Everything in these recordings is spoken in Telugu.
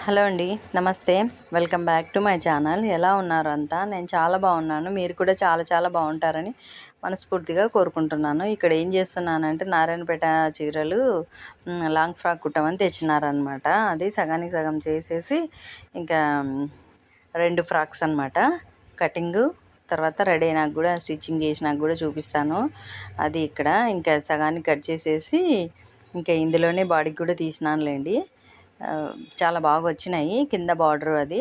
హలో అండి, నమస్తే. Welcome back to my channel. ఎలా ఉన్నారు అంతా? నేను చాలా బాగున్నాను. మీరు కూడా చాలా చాలా బాగుంటారని మనస్ఫూర్తిగా కోరుకుంటున్నాను. ఇక్కడ ఏం చేస్తున్నానంటే నారాయణపేట చీరలు లాంగ్ ఫ్రాక్ కుట్టమని తెచ్చినారనమాట. అది సగానికి సగం చేసేసి ఇంకా 2 ఫ్రాక్స్ అనమాట. కటింగు తర్వాత రెడీ అయినాక కూడా స్టిచ్చింగ్ చేసినాక కూడా చూపిస్తాను. అది ఇక్కడ ఇంకా సగానికి కట్ చేసేసి ఇంకా ఇందులోనే బాడీకి కూడా తీసినానులేండి. చాలా బాగా వచ్చినాయి. కింద బార్డర్ అది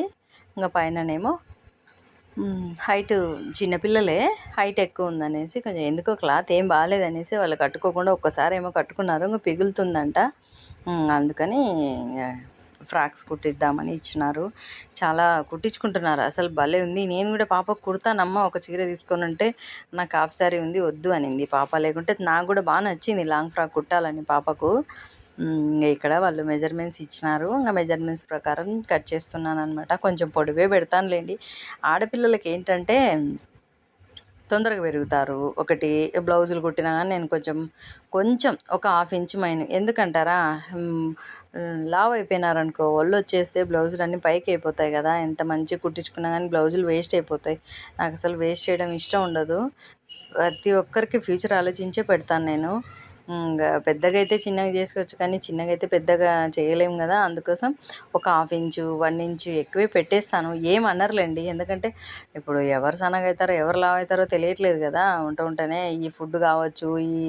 ఇంకా పైననేమో హైట్ చిన్నపిల్లలే, హైట్ ఎక్కువ ఉందనేసి కొంచెం ఎందుకో క్లాత్ ఏం బాగాలేదనేసి వాళ్ళు కట్టుకోకుండా ఒక్కసారి ఏమో కట్టుకున్నారు, ఇంకా పిగులుతుందంట. అందుకని ఫ్రాక్స్ కుట్టిద్దామని ఇచ్చినారు. చాలా కుట్టించుకుంటున్నారు, అసలు భలే ఉంది. నేను కూడా పాపకు కుడతానమ్మా ఒక చీర తీసుకొని ఉంటే నాకు హాఫ్ శారీ ఉంది వద్దు అనింది పాప. లేకుంటే నాకు కూడా బాగా నచ్చింది లాంగ్ ఫ్రాక్ కుట్టాలని పాపకు. ఇక్కడ వాళ్ళు మెజర్మెంట్స్ ఇచ్చినారు, ఇంకా మెజర్మెంట్స్ ప్రకారం కట్ చేస్తున్నాను అనమాట. కొంచెం పొడివే పెడతానులేండి. ఆడపిల్లలకి ఏంటంటే తొందరగా పెరుగుతారు. ఒకటి బ్లౌజులు కుట్టినా కానీ నేను కొంచెం ఒక 1/2 ఇంచ్ ఎందుకంటారా, లావ్ అయిపోయినారనుకో ఒళ్ళు వచ్చేస్తే బ్లౌజులు అన్నీ పైకి అయిపోతాయి కదా. ఎంత మంచిగా కుట్టించుకున్నా కానీ బ్లౌజులు వేస్ట్ అయిపోతాయి. నాకు అసలు వేస్ట్ చేయడం ఇష్టం ఉండదు. ప్రతి ఒక్కరికి ఫ్యూచర్ ఆలోచించే పెడతాను నేను. ఇంకా పెద్దగా అయితే చిన్నగా చేసుకోవచ్చు, కానీ చిన్నగా అయితే పెద్దగా చేయలేము కదా. అందుకోసం ఒక 1/2 ఇంచు 1 ఇంచు ఎక్కువే పెట్టేస్తాను. ఏమనర్లేండి, ఎందుకంటే ఇప్పుడు ఎవరు సన్నగా అవుతారో ఎవరు లావు అవుతారో తెలియట్లేదు కదా. ఉంటేనే ఈ ఫుడ్ కావచ్చు, ఈ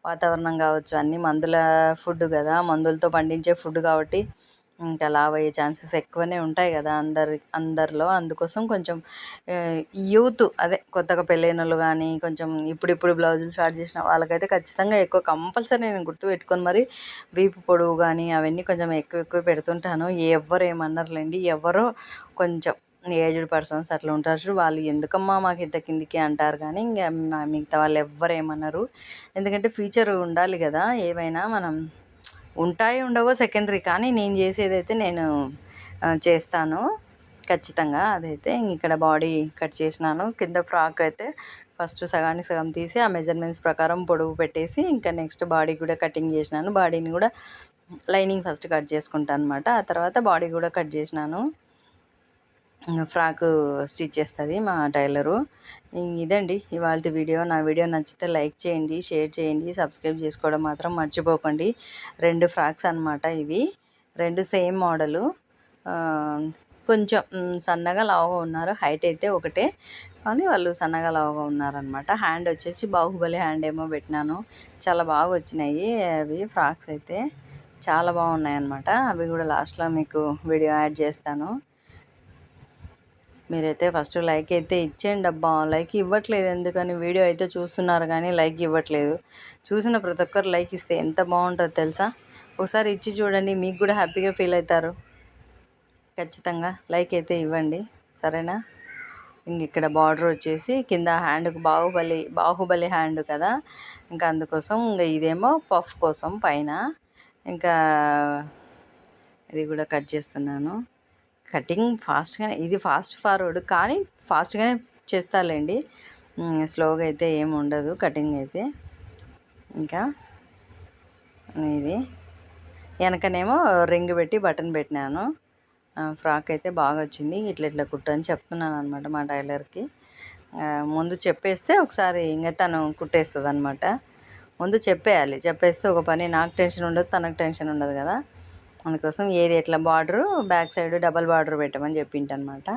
వాతావరణం కావచ్చు, అన్నీ మందుల ఫుడ్ కదా, మందులతో పండించే ఫుడ్ కాబట్టి ఇంకా లావ్ అయ్యే ఛాన్సెస్ ఎక్కువనే ఉంటాయి కదా అందరిలో. అందుకోసం కొంచెం యూత్, అదే కొత్తగా పెళ్ళైన వాళ్ళు కానీ కొంచెం ఇప్పుడిప్పుడు బ్లౌజులు స్టార్ట్ చేసిన వాళ్ళకైతే ఖచ్చితంగా ఎక్కువ కంపల్సరీ నేను గుర్తుపెట్టుకొని మరి వీపు పొడవు కానీ అవన్నీ కొంచెం ఎక్కువ పెడుతుంటాను. ఎవ్వరు ఏమన్నారులేండి. ఎవరో కొంచెం ఏజ్డ్ పర్సన్స్ అట్లా ఉంటారు, వాళ్ళు ఎందుకమ్మా మాకు ఇంత కిందికి అంటారు, కానీ ఇంకా మిగతా వాళ్ళు ఎవ్వరు ఏమన్నారు. ఎందుకంటే ఫ్యూచర్ ఉండాలి కదా. ఏమైనా మనం ఉంటాయి ఉండవో సెకండరీ, కానీ నేను చేసేదైతే నేను చేస్తాను ఖచ్చితంగా. అదైతే ఇక్కడ బాడీ కట్ చేసినాను. కింద ఫ్రాక్ అయితే ఫస్ట్ సగానికి సగం తీసి ఆ మెజర్మెంట్స్ ప్రకారం పొడవు పెట్టేసి ఇంకా నెక్స్ట్ బాడీ కూడా కటింగ్ చేసినాను. బాడీని కూడా లైనింగ్ ఫస్ట్ కట్ చేసుకుంటాను అనమాట. ఆ తర్వాత బాడీ కూడా కట్ చేసినాను. ఫ్రాక్ స్టిచ్ చేస్తుంది మా టైలరు. ఇదండి ఇవాళ వీడియో. నా వీడియో నచ్చితే లైక్ చేయండి, షేర్ చేయండి, సబ్స్క్రైబ్ చేసుకోవడం మాత్రం మర్చిపోకండి. 2 ఫ్రాక్స్ అనమాట ఇవి, 2 సేమ్ మోడలు. కొంచెం సన్నగా లావుగా ఉన్నారు. హైట్ అయితే ఒకటే, కానీ వాళ్ళు సన్నగా లావుగా ఉన్నారనమాట. హ్యాండ్ వచ్చేసి బాహుబలి హ్యాండ్ ఏమో పెట్టినాను. చాలా బాగా వచ్చినాయి అవి ఫ్రాక్స్ అయితే, చాలా బాగున్నాయి అనమాట. అవి కూడా లాస్ట్లో మీకు వీడియో యాడ్ చేస్తాను. మీరైతే ఫస్ట్ లైక్ అయితే ఇచ్చేయండి అబ్బా. లైక్ ఇవ్వట్లేదు ఎందుకని, వీడియో అయితే చూస్తున్నారు కానీ లైక్ ఇవ్వట్లేదు. చూసిన ప్రతి ఒక్కరు లైక్ ఇస్తే ఎంత బాగుంటుందో తెలుసా. ఒకసారి ఇచ్చి చూడండి, మీకు కూడా హ్యాపీగా ఫీల్ అవుతారు. ఖచ్చితంగా లైక్ అయితే ఇవ్వండి, సరేనా. ఇక్కడ బార్డర్ వచ్చేసి కింద హ్యాండ్కి బాహుబలి హ్యాండ్ కదా, ఇంకా అందుకోసం ఇంకా ఇదేమో పఫ్ కోసం పైన. ఇంకా ఇది కూడా కట్ చేస్తున్నాను. కటింగ్ ఫాస్ట్గానే, ఇది ఫాస్ట్ ఫార్వర్డ్ కానీ ఫాస్ట్గానే చేస్తాలేండి, స్లోగా అయితే ఏమి ఉండదు కటింగ్ అయితే. ఇంకా ఇది వెనకనేమో రింగ్ పెట్టి బటన్ పెట్టినాను. ఫ్రాక్ అయితే బాగా వచ్చింది. ఇట్లా కుట్టు అని చెప్తున్నాను అనమాట మా టైలర్కి. ముందు చెప్పేస్తే ఒకసారి ఇంకా తను కుట్టేస్తుంది అనమాట. ముందు చెప్పేస్తే ఒక పని నాకు టెన్షన్ ఉండదు, తనకు టెన్షన్ ఉండదు కదా. అందుకోసం ఏది ఎట్లా border back side double border పెట్టమని చెప్పింటనమాట.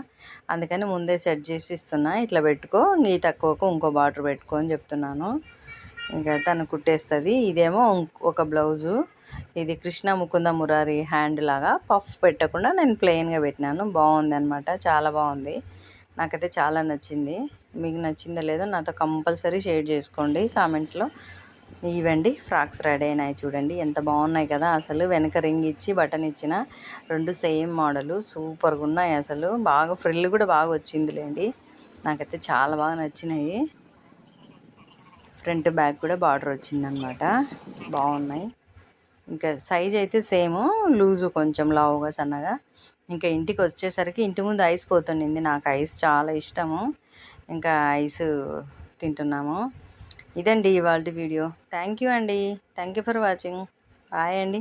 అందుకని ముందే సెట్ చేసి ఇస్తున్నా, ఇట్లా పెట్టుకో, ఈ తక్కువకు ఇంకో బార్డర్ పెట్టుకో అని చెప్తున్నాను. ఇంకా తను కుట్టేస్తుంది. ఇదేమో ఒక బ్లౌజు, ఇది కృష్ణ ముకుంద మురారి హ్యాండ్ లాగా పఫ్ పెట్టకుండా నేను ప్లెయిన్గా పెట్టినాను. బాగుంది అనమాట, చాలా బాగుంది. నాకైతే చాలా నచ్చింది. మీకు నచ్చిందో లేదో నాతో కంపల్సరీ షేర్ చేసుకోండి కామెంట్స్లో. ఇవండి ఫ్రాక్స్ రెడీ అయినాయి, చూడండి ఎంత బాగున్నాయి కదా. అసలు వెనక రింగ్ ఇచ్చి బటన్ ఇచ్చిన 2 సేమ్ మోడలు, సూపర్గా ఉన్నాయి అసలు. బాగా ఫ్రిల్ కూడా బాగా వచ్చిందిలేండి, నాకైతే చాలా బాగా నచ్చినాయి. ఫ్రంట్ బ్యాక్ కూడా బార్డర్ వచ్చిందనమాట, బాగున్నాయి. ఇంకా సైజ్ అయితే సేమ్, లూజు కొంచెం లావుగా సన్నగా. ఇంకా ఇంటికి వచ్చేసరికి ఇంటి ముందు ఐస్ పోతుండింది, నాకు ఐస్ చాలా ఇష్టము. ఇంకా ఐస్ తింటున్నాము. ఇదండి ఇవాళ వీడియో. థ్యాంక్ యూ అండి, thank you for watching. Bye అండి.